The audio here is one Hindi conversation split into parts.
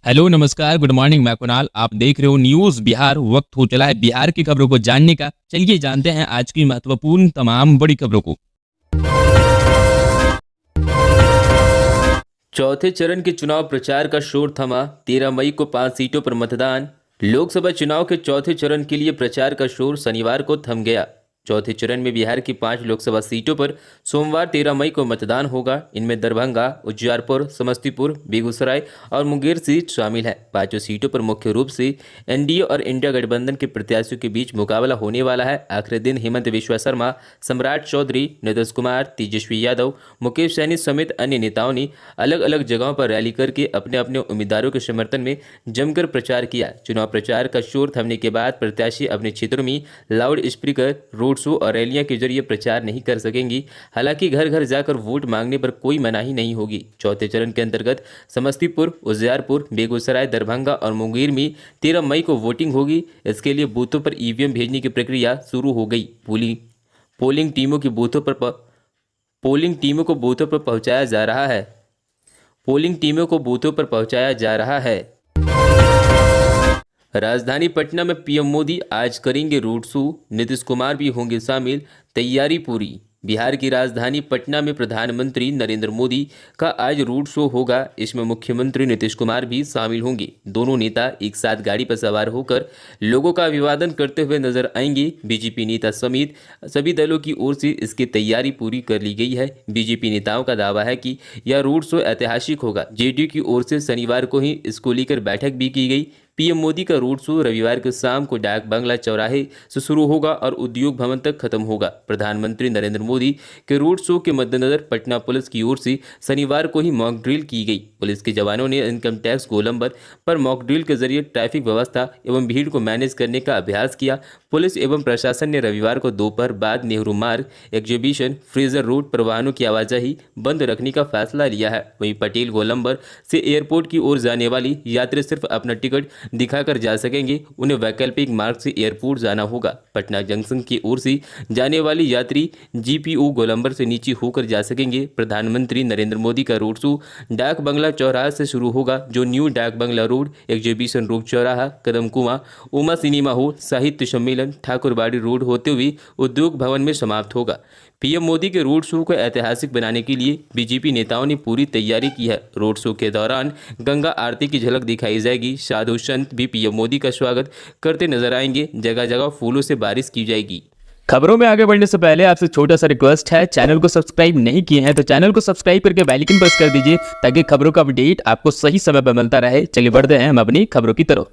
हेलो नमस्कार गुड मॉर्निंग, मैं कुणाल। आप देख रहे हो न्यूज़ बिहार। वक्त हो चला है बिहार की खबरों को जानने का। चलिए जानते हैं आज की महत्वपूर्ण तमाम बड़ी खबरों को। चौथे चरण के चुनाव प्रचार का शोर थमा। 13 मई को 5 सीटों पर मतदान। लोकसभा चुनाव के चौथे चरण के लिए प्रचार का शोर शनिवार को थम गया। चौथे चरण में बिहार की 5 लोकसभा सीटों पर सोमवार 13 मई को मतदान होगा। इनमें दरभंगा, उज्जैरपुर, समस्तीपुर, बेगूसराय और मुंगेर सीट शामिल है। 5 सीटों पर मुख्य रूप से एनडीए और इंडिया गठबंधन के प्रत्याशियों के बीच मुकाबला होने वाला है। आखिरी दिन हेमंत बिश्वा शर्मा, सम्राट चौधरी, नीतीश कुमार, तेजस्वी यादव, मुकेश सहनी समेत अन्य नेताओं ने अलग अलग जगहों पर रैली करके अपने अपने उम्मीदवारों के समर्थन में जमकर प्रचार किया। चुनाव प्रचार का शोर थमने के बाद प्रत्याशी अपने क्षेत्रों में लाउड स्पीकर, रोड शो और रैलियां के जरिए प्रचार नहीं कर सकेंगी। हालांकि घर घर जाकर वोट मांगने पर कोई मनाही नहीं होगी। चौथे चरण के अंतर्गत समस्तीपुर, उज्जैरपुर, बेगूसराय, दरभंगा और मुंगेर में 13 मई को वोटिंग होगी। इसके लिए बूथों पर ईवीएम भेजने की प्रक्रिया शुरू हो गई। पोलिंग टीमों की पोलिंग टीमों को बूथों पर पहुंचाया जा रहा है। पोलिंग टीमों को बूथों पर पहुंचाया जा रहा है। राजधानी पटना में पीएम मोदी आज करेंगे रोड शो। नीतीश कुमार भी होंगे शामिल। तैयारी पूरी। बिहार की राजधानी पटना में प्रधानमंत्री नरेंद्र मोदी का आज रोड शो होगा। इसमें मुख्यमंत्री नीतीश कुमार भी शामिल होंगे। दोनों नेता एक साथ गाड़ी पर सवार होकर लोगों का अभिवादन करते हुए नजर आएंगे। बीजेपी नेता समेत सभी दलों की ओर से इसकी तैयारी पूरी कर ली गई है। बीजेपी नेताओं का दावा है कि यह रोड शो ऐतिहासिक होगा। जेडीयू की ओर से शनिवार को ही इसको लेकर बैठक भी की गई। पीएम मोदी का रोड शो रविवार को शाम को डाक बंगला चौराहे से शुरू होगा और उद्योग भवन तक खत्म होगा। प्रधानमंत्री नरेंद्र मोदी के रोड शो के मद्देनजर पटना पुलिस की ओर से शनिवार को ही मॉक ड्रिल की गई। पुलिस के जवानों ने इनकम टैक्स गोलंबर पर मॉक ड्रिल के जरिए ट्रैफिक व्यवस्था एवं भीड़ को मैनेज करने का अभ्यास किया। पुलिस एवं प्रशासन ने रविवार को दोपहर बाद नेहरू मार्ग, एग्जीबिशन, फ्रेजर रोड पर वाहनों की आवाजाही बंद रखने का फैसला लिया है। वहीं पटेल गोलंबर से एयरपोर्ट की ओर जाने वाली यात्री सिर्फ अपना टिकट दिखाकर जा सकेंगे। उन्हें वैकल्पिक मार्ग से एयरपोर्ट जाना होगा। पटना जंक्शन की ओर से जाने वाली यात्री जीपीओ गोलंबर से नीचे होकर जा सकेंगे। प्रधानमंत्री नरेंद्र मोदी का रोड शो डाक बंगला चौराहा से शुरू होगा, जो न्यू डाक बंगला रोड, एग्जीबिशन रोड चौराहा, कदम कुआं, उमा सिनेमा हॉल, साहित्य सम्मेलन, ठाकुरबाड़ी रोड होते हुए उद्योग भवन में समाप्त होगा। पीएम मोदी के रोड शो को ऐतिहासिक बनाने के लिए बीजेपी नेताओं ने पूरी तैयारी की है। रोड शो के दौरान गंगा आरती की झलक दिखाई जाएगी। साधु संत भी पीएम मोदी का स्वागत करते नजर आएंगे। जगह जगह फूलों से बारिश की जाएगी। खबरों में आगे बढ़ने से पहले आपसे छोटा सा रिक्वेस्ट है, चैनल को सब्सक्राइब नहीं किए हैं तो चैनल को सब्सक्राइब करके बेल आइकन प्रेस कर दीजिए ताकि खबरों का अपडेट आपको सही समय पर मिलता रहे। चलिए बढ़ते हैं हम अपनी खबरों की तरफ।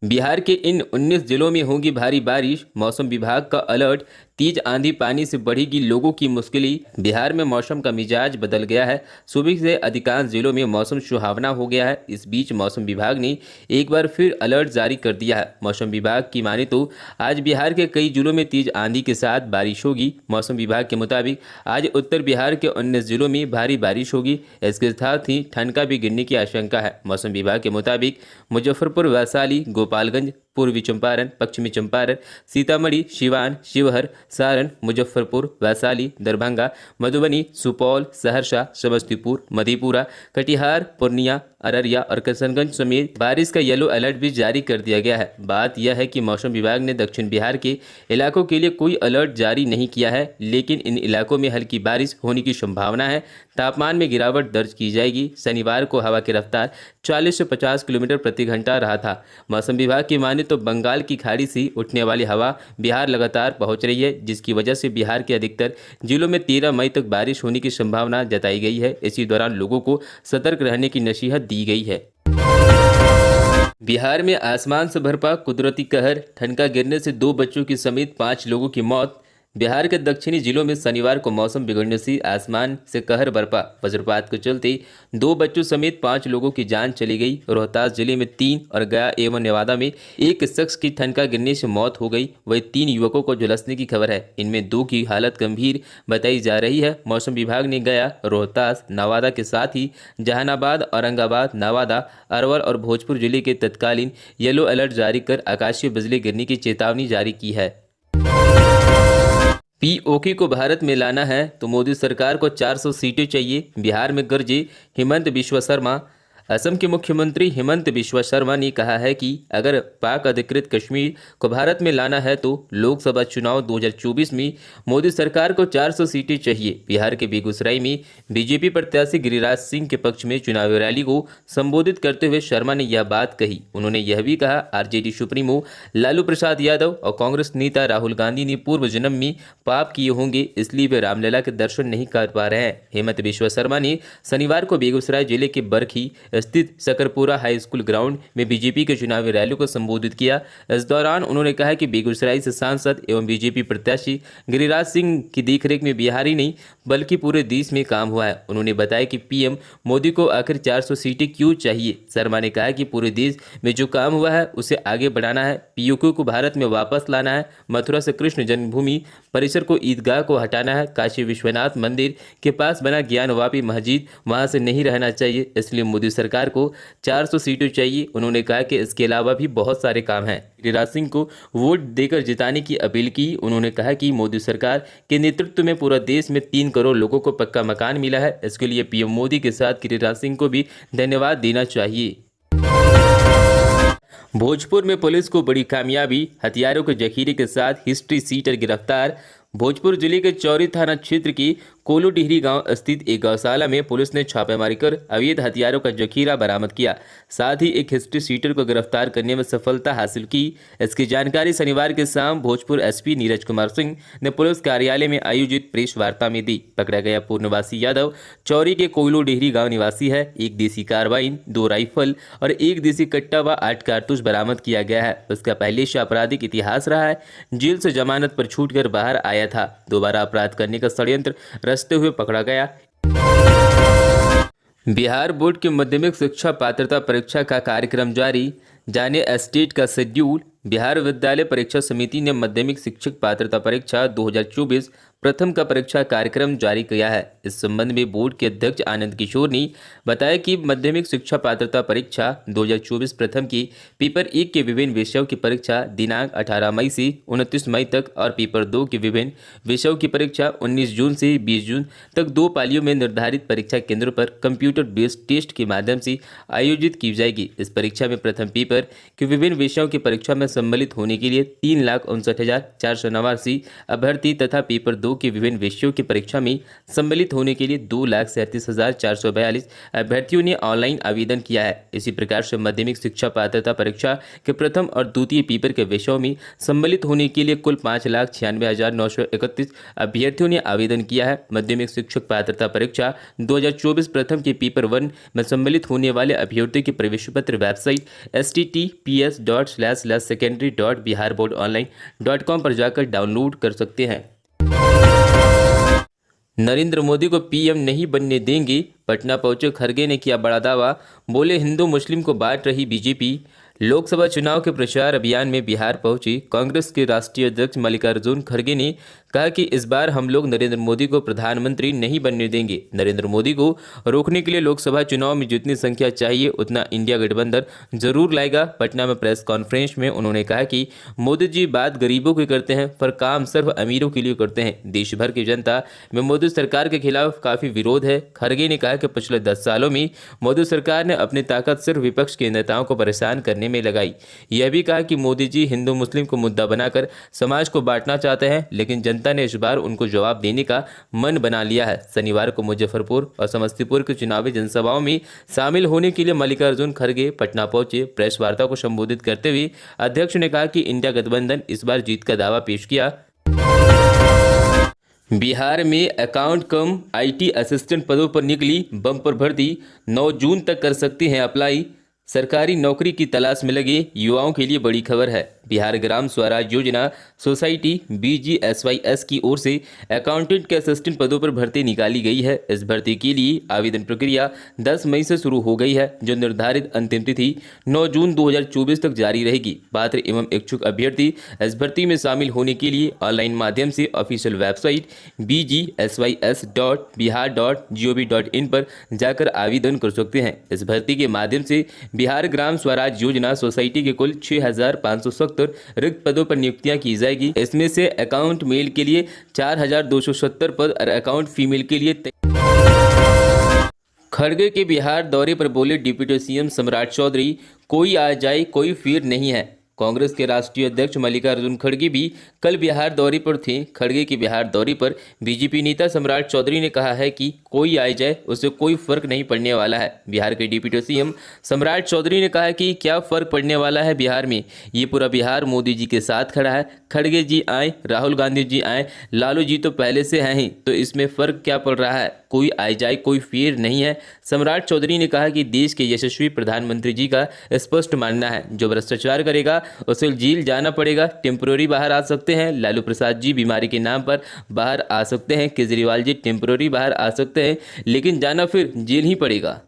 बिहार के इन 19 जिलों में होगी भारी बारिश। मौसम विभाग का अलर्ट। तेज आंधी पानी से बढ़ेगी लोगों की मुश्किलें। बिहार में मौसम का मिजाज बदल गया है। सुबह से अधिकांश जिलों में मौसम सुहावना हो गया है। इस बीच मौसम विभाग ने एक बार फिर अलर्ट जारी कर दिया है। मौसम विभाग की माने तो आज बिहार के कई जिलों में तेज आंधी के साथ बारिश होगी। मौसम विभाग के मुताबिक आज उत्तर बिहार के 19 जिलों में भारी बारिश होगी। इसके साथ ही ठनका भी गिरने की आशंका है। मौसम विभाग के मुताबिक मुजफ्फरपुर, वैशाली, गोपालगंज, पूर्वी चंपारण, पश्चिमी चंपारण, सीतामढ़ी, सिवान, शिवहर, सारण, मुजफ्फरपुर, वैशाली, दरभंगा, मधुबनी, सुपौल, सहरसा, समस्तीपुर, मधेपुरा, कटिहार, पूर्णिया, अररिया और किशनगंज समेत बारिश का येलो अलर्ट भी जारी कर दिया गया है। बात यह है कि मौसम विभाग ने दक्षिण बिहार के इलाकों के लिए कोई अलर्ट जारी नहीं किया है, लेकिन इन इलाकों में हल्की बारिश होने की संभावना है। तापमान में गिरावट दर्ज की जाएगी। शनिवार को हवा की रफ्तार 40 से 50 किलोमीटर प्रति घंटा रहा था। मौसम विभाग की माने तो बंगाल की खाड़ी से उठने वाली हवा बिहार लगातार पहुंच रही है, जिसकी वजह से बिहार के अधिकतर जिलों में 13 मई तक बारिश होने की संभावना जताई गई है। इसी दौरान लोगों को सतर्क रहने की नसीहत दी गई है। बिहार में आसमान से बरपा कुदरती कहर। ठनका गिरने से 2 बच्चों की समेत 5 लोगों की मौत। बिहार के दक्षिणी जिलों में शनिवार को मौसम बिगड़ने से आसमान से कहर बरपा। वज्रपात के चलते 2 बच्चों समेत 5 लोगों की जान चली गई। रोहतास जिले में 3 और गया एवं नेवादा में 1 शख्स की ठनका गिरने से मौत हो गई। वही 3 युवकों को झुलसने की खबर है। इनमें 2 की हालत गंभीर बताई जा रही है। मौसम विभाग ने गया, रोहतास, नवादा के साथ ही जहानाबाद, औरंगाबाद, नवादा, अरवल और भोजपुर जिले के तत्कालीन येलो अलर्ट जारी कर आकाशीय बिजली गिरने की चेतावनी जारी की है। पीओके को भारत में लाना है तो मोदी सरकार को 400 सीटें चाहिए। बिहार में गरजे हेमंत बिश्वा शर्मा। असम के मुख्यमंत्री हिमंत बिस्वा शर्मा ने कहा है कि अगर पाक अधिकृत कश्मीर को भारत में लाना है तो लोकसभा चुनाव 2024 में मोदी सरकार को 400 सीटें चाहिए। बिहार के बेगूसराय में बीजेपी प्रत्याशी गिरिराज सिंह के पक्ष में चुनावी रैली को संबोधित करते हुए शर्मा ने यह बात कही। उन्होंने यह भी कहा, आरजेडी सुप्रीमो लालू प्रसाद यादव और कांग्रेस नेता राहुल गांधी ने पूर्व जन्म में पाप किए होंगे, इसलिए वे रामलला के दर्शन नहीं कर पा रहे हैं। हेमंत बिस्वा शर्मा ने शनिवार को बेगूसराय जिले के बरखी स्थित सकरपुरा हाई स्कूल ग्राउंड में बीजेपी के चुनावी रैली को संबोधित किया। इस दौरान उन्होंने कहा कि बेगूसराय से सांसद एवं बीजेपी प्रत्याशी गिरिराज सिंह की देखरेख में बिहार ही नहीं बल्कि पूरे देश में काम हुआ है। उन्होंने बताया कि पीएम मोदी को आखिर 400 सीटें क्यों चाहिए। शर्मा ने कहा कि पूरे देश में जो काम हुआ है उसे आगे बढ़ाना है, पीओके को भारत में वापस लाना है, मथुरा से कृष्ण जन्मभूमि परिसर को ईदगाह को हटाना है, काशी विश्वनाथ मंदिर के पास बना ज्ञानवापी मस्जिद वहां से नहीं रहना चाहिए, इसलिए मोदी सरकार को 400 सीटें चाहिए। उन्होंने कहा कि इसके अलावा भी बहुत सारे काम हैं। गिरिराज सिंह को वोट देकर जिताने की अपील की। उन्होंने कहा कि मोदी सरकार के नेतृत्व में पूरा देश में 3 करोड़ लोगों को पक्का मकान मिला है। इसके लिए पीएम मोदी के साथ गिरिराज सिंह को भी धन्यवाद देना चाहिए। भोजपुर में पुलिस को बड़ी कामयाबी, हथियारों के जखीरे के साथ हिस्ट्री सीटर गिरफ्तार। भोजपुर जिले के चौरी थाना क्षेत्र की कोलू डिहरी गांव स्थित एक गौशाला में पुलिस ने छापेमारी कर अवैध हथियारों का जखीरा बरामद किया, साथ ही एक हिस्ट्री सीटर को गिरफ्तार करने में सफलता हासिल की। इसकी जानकारी शनिवार के शाम भोजपुर एसपी नीरज कुमार सिंह ने पुलिस कार्यालय में आयोजित प्रेस वार्ता में दी। पकड़ा गया पूर्णवासी यादव चौरी के कोयलू डिहरी गांव निवासी है। एक देसी कार्बाइन, 2 राइफल और एक देसी कट्टा व 8 कारतूस बरामद किया गया है। उसका पहले से आपराधिक इतिहास रहा है। जेल से जमानत पर छूटकर बाहर आया था। दोबारा अपराध करने का षड्यंत्र रचते हुए पकड़ा गया। बिहार बोर्ड की माध्यमिक शिक्षा पात्रता परीक्षा का कार्यक्रम जारी, जाने स्टेट का शेड्यूल। बिहार विद्यालय परीक्षा समिति ने माध्यमिक शिक्षक पात्रता परीक्षा 2024 प्रथम का परीक्षा कार्यक्रम जारी किया है। इस संबंध में बोर्ड के अध्यक्ष आनंद किशोर ने बताया कि माध्यमिक शिक्षा पात्रता परीक्षा 2024 प्रथम की पेपर 1 के विभिन्न विषयों की परीक्षा दिनांक 18 मई से 29 मई तक और पेपर 2 के विभिन्न विषयों की परीक्षा 19 जून से 20 जून तक 2 पालियों में निर्धारित परीक्षा केंद्रों पर कंप्यूटर बेस्ड टेस्ट के माध्यम से आयोजित की जाएगी। इस परीक्षा में प्रथम पेपर के विभिन्न विषयों की परीक्षा में सम्मिलित होने के लिए 3,59,489 अभ्यर्थी तथा पेपर 2 के विभिन्न विषयों की परीक्षा में सम्मिलित होने के लिए 2,37,442 अभ्यर्थियों ने ऑनलाइन आवेदन किया है। इसी प्रकार से माध्यमिक शिक्षा पात्रता परीक्षा के प्रथम और द्वितीय पेपर के विषयों में सम्मिलित होने के लिए कुल 5,96,931 अभ्यर्थियों ने आवेदन किया है। माध्यमिक शिक्षक पात्रता परीक्षा 2024 प्रथम के पेपर 1 में सम्मिलित होने वाले अभ्यर्थियों के प्रवेश पत्र वेबसाइट https://secondary.biharboardonline.com पर जाकर डाउनलोड कर सकते हैं। नरेंद्र मोदी को पीएम नहीं बनने देंगे, पटना पहुंचे खड़गे ने किया बड़ा दावा। बोले, हिंदू मुस्लिम को बांट रही बीजेपी। लोकसभा चुनाव के प्रचार अभियान में बिहार पहुंची कांग्रेस के राष्ट्रीय अध्यक्ष मल्लिकार्जुन खड़गे ने कहा कि इस बार हम लोग नरेंद्र मोदी को प्रधानमंत्री नहीं बनने देंगे। नरेंद्र मोदी को रोकने के लिए लोकसभा चुनाव में जितनी संख्या चाहिए उतना इंडिया गठबंधन जरूर लाएगा। पटना में प्रेस कॉन्फ्रेंस में उन्होंने कहा कि मोदी जी बात गरीबों की करते हैं पर काम सिर्फ अमीरों के लिए करते हैं। देश भर की जनता में मोदी सरकार के खिलाफ काफी विरोध है। खड़गे ने कहा कि पिछले 10 सालों में मोदी सरकार ने अपनी ताकत सिर्फ विपक्ष के नेताओं को परेशान करने में लगाई। यह भी कहा कि मोदी जी हिंदू मुस्लिम को मुद्दा बनाकर समाज को बांटना चाहते हैं, लेकिन जनता ने इस बार उनको जवाब देने का मन बना लिया है। शनिवार को मुजफ्फरपुर और समस्तीपुर के चुनावी जनसभाओं में शामिल होने के लिए मल्लिकार्जुन खड़गे पटना पहुंचे। प्रेस वार्ता को संबोधित करते हुए अध्यक्ष ने कहा कि इंडिया गठबंधन इस बार जीत का दावा पेश किया। बिहार में अकाउंट कम आईटी असिस्टेंट पदों पर निकली बम्पर भर्ती, 9 जून तक कर सकते हैं अप्लाई। सरकारी नौकरी की तलाश में लगे युवाओं के लिए बड़ी खबर है। बिहार ग्राम स्वराज योजना सोसाइटी BGSYS की ओर से अकाउंटेंट के असिस्टेंट पदों पर भर्ती निकाली गई है। इस भर्ती के लिए आवेदन प्रक्रिया 10 मई से शुरू हो गई है, जो निर्धारित अंतिम तिथि 9 जून 2024 तक जारी रहेगी। पात्र एवं इच्छुक अभ्यर्थी इस भर्ती में शामिल होने के लिए ऑनलाइन माध्यम से ऑफिशियल वेबसाइट BGSYS.bihar.gov.in पर जाकर आवेदन कर सकते हैं। इस भर्ती के माध्यम से बिहार ग्राम स्वराज योजना सोसाइटी के कुल 6,570 रिक्त पदों पर नियुक्तियां की जाएगी। इसमें से अकाउंट मेल के लिए 4,270 पद और अकाउंट फीमेल के लिए खड़गे के बिहार दौरे पर बोले डिप्टी सीएम सम्राट चौधरी, कोई आ जाए कोई फिर नहीं है। कांग्रेस के राष्ट्रीय अध्यक्ष मल्लिकार्जुन खड़गे भी कल बिहार दौरे पर थे। खड़गे के बिहार दौरे पर बीजेपी नेता सम्राट चौधरी ने कहा है कि कोई आ जाए उससे कोई फर्क नहीं पड़ने वाला है। बिहार के डिप्टी सीएम सम्राट चौधरी ने कहा कि क्या फर्क पड़ने वाला है बिहार में, ये पूरा बिहार मोदी जी के साथ खड़ा है। खड़गे जी आए, राहुल गांधी जी आए, लालू जी तो पहले से हैं ही, तो इसमें फर्क क्या पड़ रहा है, कोई आ जाए कोई फिर नहीं है। सम्राट चौधरी ने कहा कि देश के यशस्वी प्रधानमंत्री जी का स्पष्ट मानना है, जो भ्रष्टाचार करेगा उसे जेल जाना पड़ेगा। टेम्पररी बाहर आ सकते हैं, लालू प्रसाद जी बीमारी के नाम पर बाहर आ सकते हैं, केजरीवाल जी टेम्पररी बाहर आ सकते हैं, लेकिन जाना फिर जेल ही पड़ेगा।